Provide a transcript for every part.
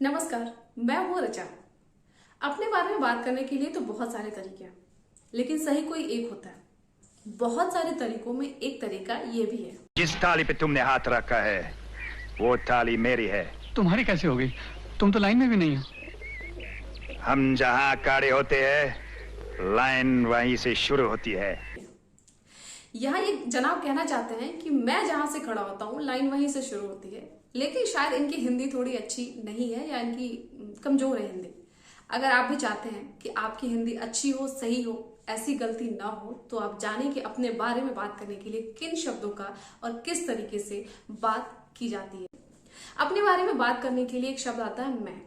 नमस्कार, मैं हूँ रचा। अपने बारे में बात करने के लिए तो बहुत सारे तरीके हैं, लेकिन सही कोई एक होता है। बहुत सारे तरीकों में एक तरीका ये भी है। जिस थाली पे तुमने हाथ रखा है वो थाली मेरी है। तुम्हारी कैसे हो गई? तुम तो लाइन में भी नहीं हो। हम जहाँ खड़े होते हैं लाइन वहीं से शुरू होती है। यहाँ ये जनाब कहना चाहते हैं कि मैं जहां से खड़ा होता हूँ लाइन वहीं से शुरू होती है, लेकिन शायद इनकी हिंदी थोड़ी अच्छी नहीं है या इनकी कमजोर है हिंदी। अगर आप भी चाहते हैं कि आपकी हिंदी अच्छी हो, सही हो, ऐसी गलती ना हो, तो आप जाने कि अपने बारे में बात करने के लिए किन शब्दों का और किस तरीके से बात की जाती है। अपने बारे में बात करने के लिए एक शब्द आता है मैं,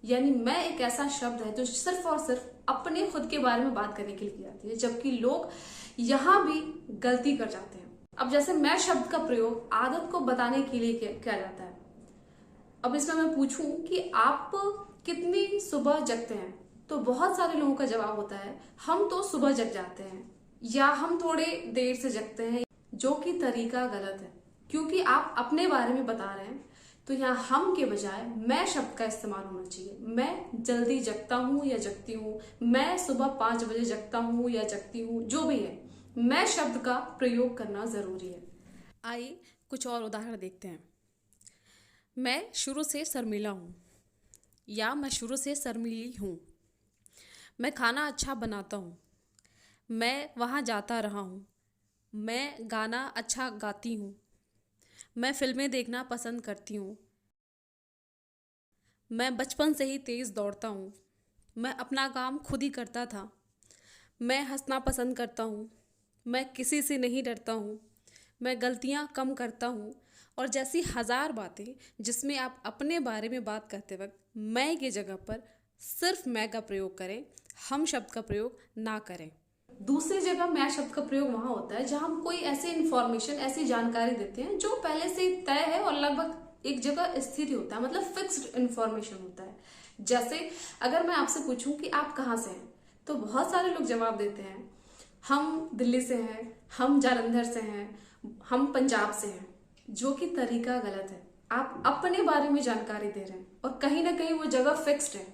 यानी मैं एक ऐसा शब्द है जो सिर्फ और सिर्फ अपने खुद के बारे में बात करने के लिए की जाती है, जबकि लोग यहां भी गलती कर जाते हैं। अब जैसे मैं शब्द का प्रयोग आदत को बताने के लिए किया जाता है। अब इसमें मैं पूछूं कि आप कितनी सुबह जगते हैं, तो बहुत सारे लोगों का जवाब होता है हम तो सुबह जग जाते हैं या हम थोड़े देर से जगते हैं, जो कि तरीका गलत है। क्योंकि आप अपने बारे में बता रहे हैं तो यहाँ हम के बजाय मैं शब्द का इस्तेमाल होना चाहिए। मैं जल्दी जगता हूँ या जगती हूँ, मैं सुबह 5 बजे जगता हूँ या जगती हूँ, जो भी है, मैं शब्द का प्रयोग करना जरूरी है। आइए कुछ और उदाहरण देखते हैं। मैं शुरू से शर्मीला हूँ या मैं शुरू से शर्मीली हूँ। मैं खाना अच्छा बनाता हूँ, मैं वहाँ जाता रहा हूँ। मैं गाना अच्छा गाती हूँ, मैं फिल्में देखना पसंद करती हूँ। मैं बचपन से ही तेज़ दौड़ता हूँ, मैं अपना काम खुद ही करता था। मैं हंसना पसंद करता हूँ, मैं किसी से नहीं डरता हूँ, मैं गलतियाँ कम करता हूँ। और जैसी हज़ार बातें जिसमें आप अपने बारे में बात करते वक्त मैं की जगह पर सिर्फ मैं का प्रयोग करें, हम शब्द का प्रयोग ना करें। दूसरी जगह मैं शब्द का प्रयोग वहां होता है जहां हम कोई ऐसी इंफॉर्मेशन, ऐसी जानकारी देते हैं जो पहले से तय है और लगभग एक जगह स्थिर होता है, मतलब फिक्स्ड इंफॉर्मेशन होता है। जैसे अगर मैं आपसे पूछूं कि आप कहाँ से हैं, तो बहुत सारे लोग जवाब देते हैं हम दिल्ली से हैं, हम जालंधर से हैं, हम पंजाब से हैं, जो कि तरीका गलत है। आप अपने बारे में जानकारी दे रहे हैं और कहीं ना कहीं वो जगह फिक्स्ड है।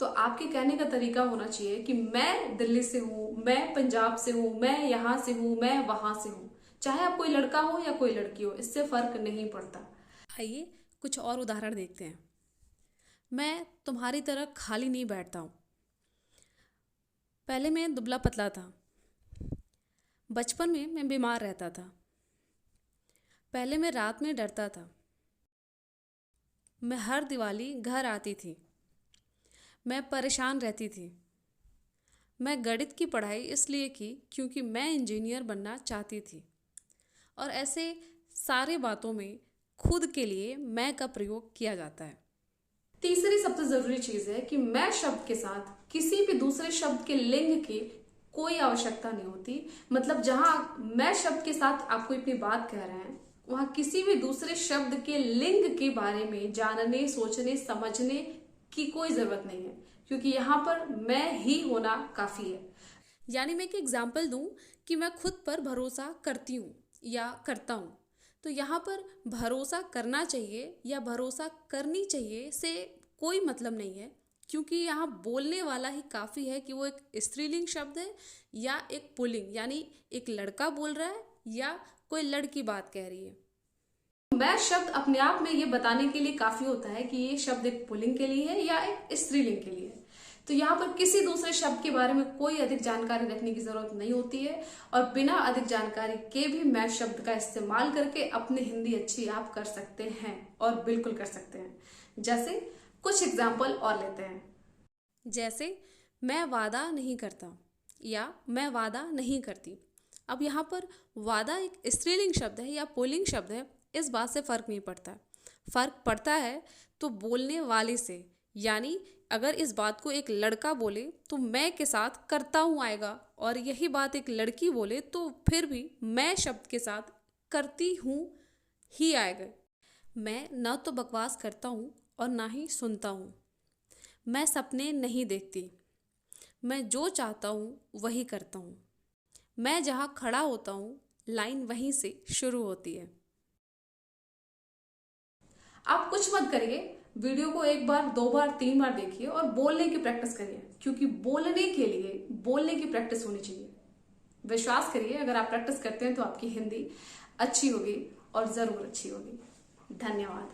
तो आपके कहने का तरीका होना चाहिए कि मैं दिल्ली से हूँ, मैं पंजाब से हूँ, मैं यहाँ से हूँ, मैं वहां से हूँ। चाहे आप कोई लड़का हो या कोई लड़की हो, इससे फर्क नहीं पड़ता। आइए कुछ और उदाहरण देखते हैं। मैं तुम्हारी तरह खाली नहीं बैठता हूँ। पहले मैं दुबला पतला था, बचपन में मैं बीमार रहता था। पहले मैं रात में डरता था, मैं हर दिवाली घर आती थी। मैं परेशान रहती थी। मैं गणित की पढ़ाई इसलिए की क्योंकि मैं इंजीनियर बनना चाहती थी। और ऐसे सारे बातों में खुद के लिए मैं का प्रयोग किया जाता है। तीसरी सबसे जरूरी चीज है कि मैं शब्द के साथ किसी भी दूसरे शब्द के लिंग की कोई आवश्यकता नहीं होती। मतलब जहां मैं शब्द के साथ आप कोई अपनी बात कह रहे हैं, वहां किसी भी दूसरे शब्द के लिंग के बारे में जानने, सोचने, समझने की कोई जरूरत नहीं है, क्योंकि यहाँ पर मैं ही होना काफी है। यानी मैं एक एग्जाम्पल दूं कि मैं खुद पर भरोसा करती हूँ या करता हूँ, तो यहाँ पर भरोसा करना चाहिए या भरोसा करनी चाहिए से कोई मतलब नहीं है, क्योंकि यहाँ बोलने वाला ही काफ़ी है कि वो एक स्त्रीलिंग शब्द है या एक पुल्लिंग, यानी एक लड़का बोल रहा है या कोई लड़की बात कह रही है। मैं शब्द अपने आप में ये बताने के लिए काफी होता है कि ये शब्द एक पुल्लिंग के लिए है या एक स्त्रीलिंग के लिए है। तो यहाँ पर किसी दूसरे शब्द के बारे में कोई अधिक जानकारी रखने की जरूरत नहीं होती है और बिना अधिक जानकारी के भी मैं शब्द का इस्तेमाल करके अपनी हिंदी अच्छी आप कर सकते हैं, और बिल्कुल कर सकते हैं। जैसे कुछ एग्जाम्पल और लेते हैं। जैसे मैं वादा नहीं करता या मैं वादा नहीं करती। अब यहाँ पर वादा एक स्त्रीलिंग शब्द है या पुल्लिंग शब्द है, इस बात से फर्क नहीं पड़ता। फर्क पड़ता है तो बोलने वाले से, यानी अगर इस बात को एक लड़का बोले तो मैं के साथ करता हूँ आएगा, और यही बात एक लड़की बोले तो फिर भी मैं शब्द के साथ करती हूँ ही आएगा। मैं न तो बकवास करता हूँ और ना ही सुनता हूँ। मैं सपने नहीं देखती, मैं जो चाहता हूँ वही करता हूँ। मैं जहाँ खड़ा होता हूँ लाइन वहीं से शुरू होती है। आप कुछ मत करिए, वीडियो को 1 बार 2 बार 3 बार देखिए और बोलने की प्रैक्टिस करिए, क्योंकि बोलने के लिए बोलने की प्रैक्टिस होनी चाहिए। विश्वास करिए, अगर आप प्रैक्टिस करते हैं तो आपकी हिंदी अच्छी होगी और जरूर अच्छी होगी। धन्यवाद।